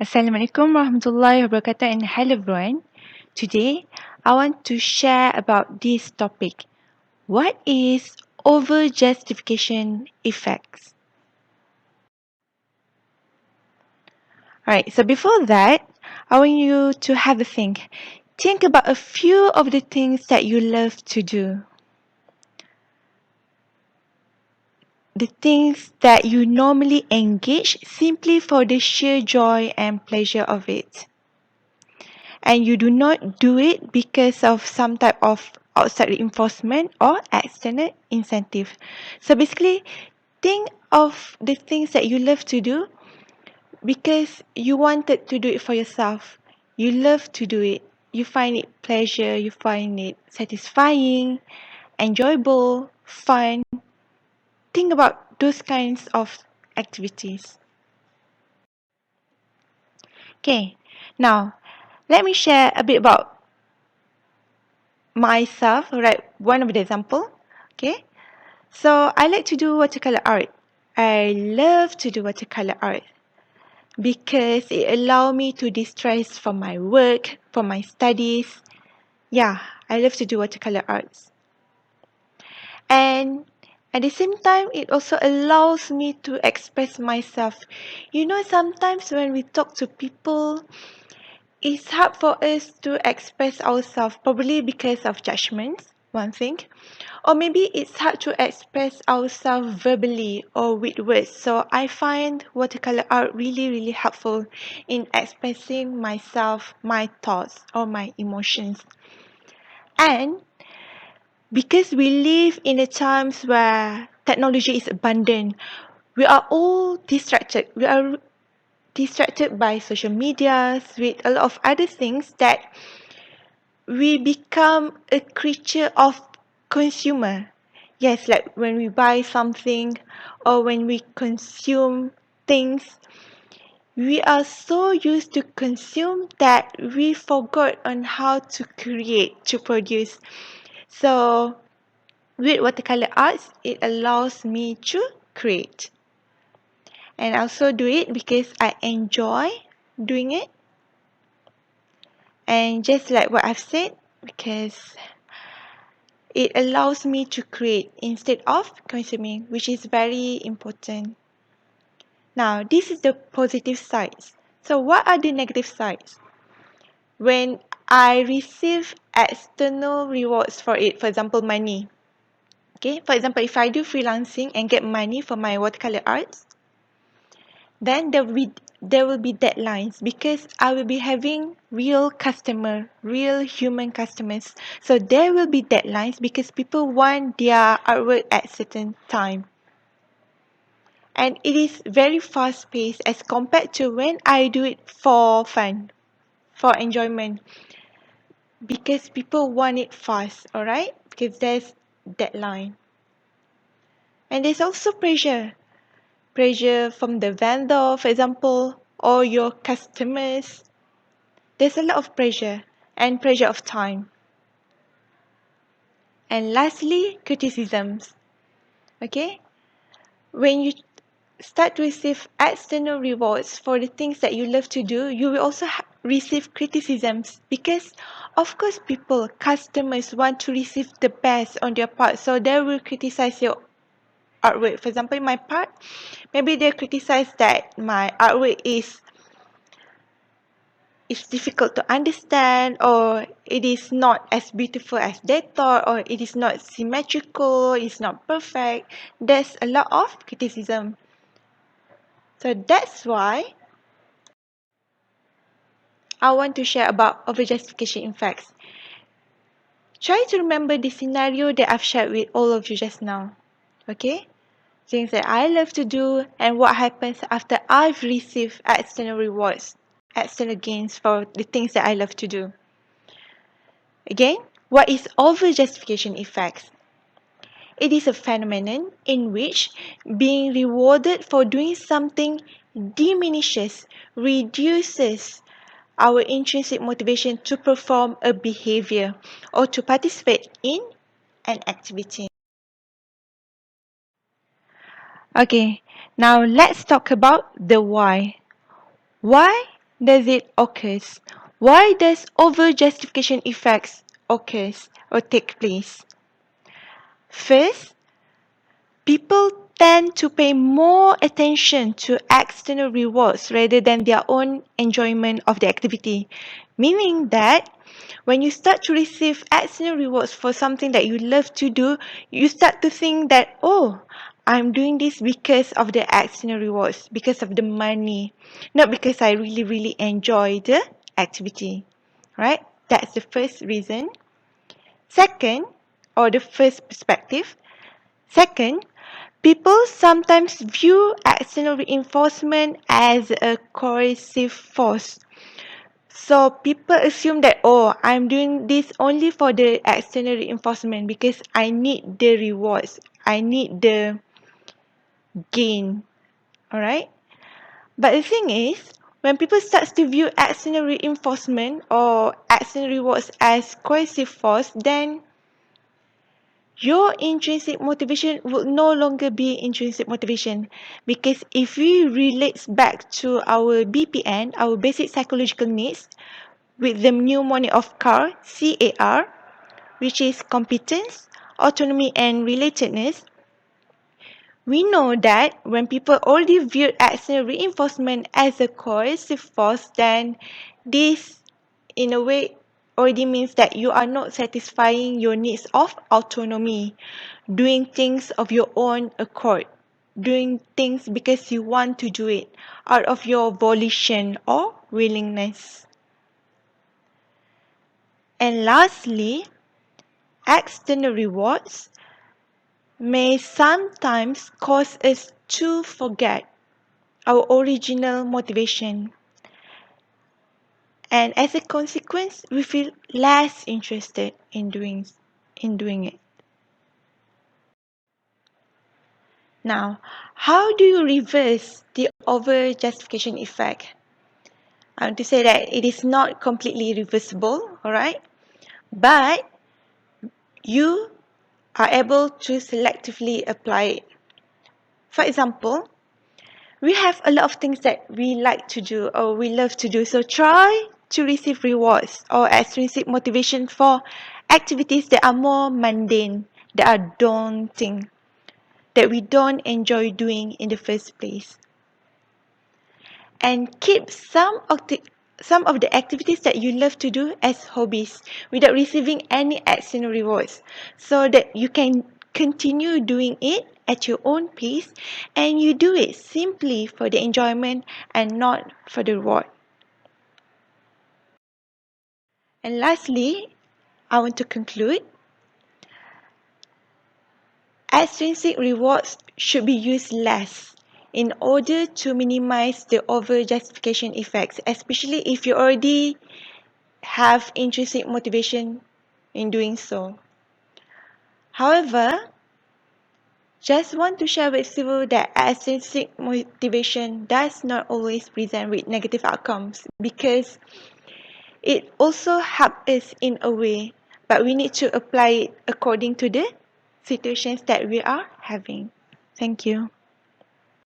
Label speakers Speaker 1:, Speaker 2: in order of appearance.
Speaker 1: Assalamu Alaikum warahmatullahi wabarakatuh and hello everyone. Today, I want to share about this topic. What is overjustification effects? Alright, so before that, I want you to have a think. Think about a few of the things that you love to do. The things that you normally engage simply for the sheer joy and pleasure of it. And you do not do it because of some type of outside reinforcement or external incentive. So basically, think of the things that you love to do because you wanted to do it for yourself. You love to do it. You find it pleasure, you find it satisfying, enjoyable, fun. Think about those kinds of activities. Okay, now let me share a bit about myself, right? One of the example. Okay, so I like to do watercolour art. I love to do watercolour art because it allows me to distress from my work, from my studies. Yeah, I love to do watercolour arts. And at the same time, it also allows me to express myself. You know, sometimes when we talk to people, it's hard for us to express ourselves, probably because of judgments, one thing. Or maybe it's hard to express ourselves verbally or with words. So I find watercolor art really, really helpful in expressing myself, my thoughts, or my emotions. And because we live in a times where technology is abundant, we are all distracted. We are distracted by social medias with a lot of other things that we become a creature of consumer. Yes, like when we buy something or when we consume things, we are so used to consume that we forgot on how to create, to produce. So with watercolor arts, it allows me to create. And I also do it because I enjoy doing it. And just like what I've said, because it allows me to create instead of consuming, which is very important. Now, this is the positive sides. So what are the negative sides? When I receive external rewards for it, for example, money. Okay, for example, if I do freelancing and get money for my watercolor arts, then there will be deadlines because I will be having real human customers. So there will be deadlines because people want their artwork at certain time. And it is very fast paced as compared to when I do it for fun, for enjoyment. Because people want it fast, alright? Because there's deadline. And there's also pressure. Pressure from the vendor, for example, or your customers. There's a lot of pressure and pressure of time. And lastly, criticisms. Okay? When you start to receive external rewards for the things that you love to do, you will also receive criticisms because, of course, people, customers want to receive the best on their part. So they will criticize your artwork. For example, in my part, maybe they criticize that my artwork is difficult to understand, or it is not as beautiful as they thought, or it is not symmetrical, it's not perfect. There's a lot of criticism. So that's why I want to share about overjustification effects. Try to remember the scenario that I've shared with all of you just now. Okay? Things that I love to do and what happens after I've received external rewards, external gains for the things that I love to do. Again, what is overjustification effects? It is a phenomenon in which being rewarded for doing something diminishes, reduces our intrinsic motivation to perform a behavior or to participate in an activity. Okay, now let's talk about the why. Why does it occurs? Why does over-justification effects occurs or take place? First, people tend to pay more attention to external rewards rather than their own enjoyment of the activity, meaning that when you start to receive external rewards for something that you love to do, you start to think that, oh, I'm doing this because of the external rewards, because of the money, not because I really, really enjoy the activity, right? That's the first reason. Second, or the first perspective. Second, people sometimes view external reinforcement as a coercive force. So people assume that, oh, I'm doing this only for the external reinforcement because I need the rewards. I need the gain. Alright? But the thing is, when people start to view external reinforcement or external rewards as coercive force, then your intrinsic motivation will no longer be intrinsic motivation, because if we relate back to our BPN, our basic psychological needs, with the mnemonic of CAR, which is competence, autonomy and relatedness, we know that when people already view external reinforcement as a coercive force, then this in a way already means that you are not satisfying your needs of autonomy, doing things of your own accord, doing things because you want to do it out of your volition or willingness. And lastly, external rewards may sometimes cause us to forget our original motivation, and as a consequence, we feel less interested in doing it. Now, how do you reverse the over-justification effect? I want to say that it is not completely reversible, alright? But you are able to selectively apply it. For example, we have a lot of things that we like to do or we love to do. So try to receive rewards or extrinsic motivation for activities that are more mundane, that are daunting, that we don't enjoy doing in the first place. And keep some of the activities that you love to do as hobbies without receiving any external rewards, so that you can continue doing it at your own pace and you do it simply for the enjoyment and not for the reward. And lastly, I want to conclude, extrinsic rewards should be used less in order to minimize the over-justification effects, especially if you already have intrinsic motivation in doing so. However, just want to share with you that extrinsic motivation does not always present with negative outcomes, because it also helps us in a way, but we need to apply it according to the situations that we are having. Thank you.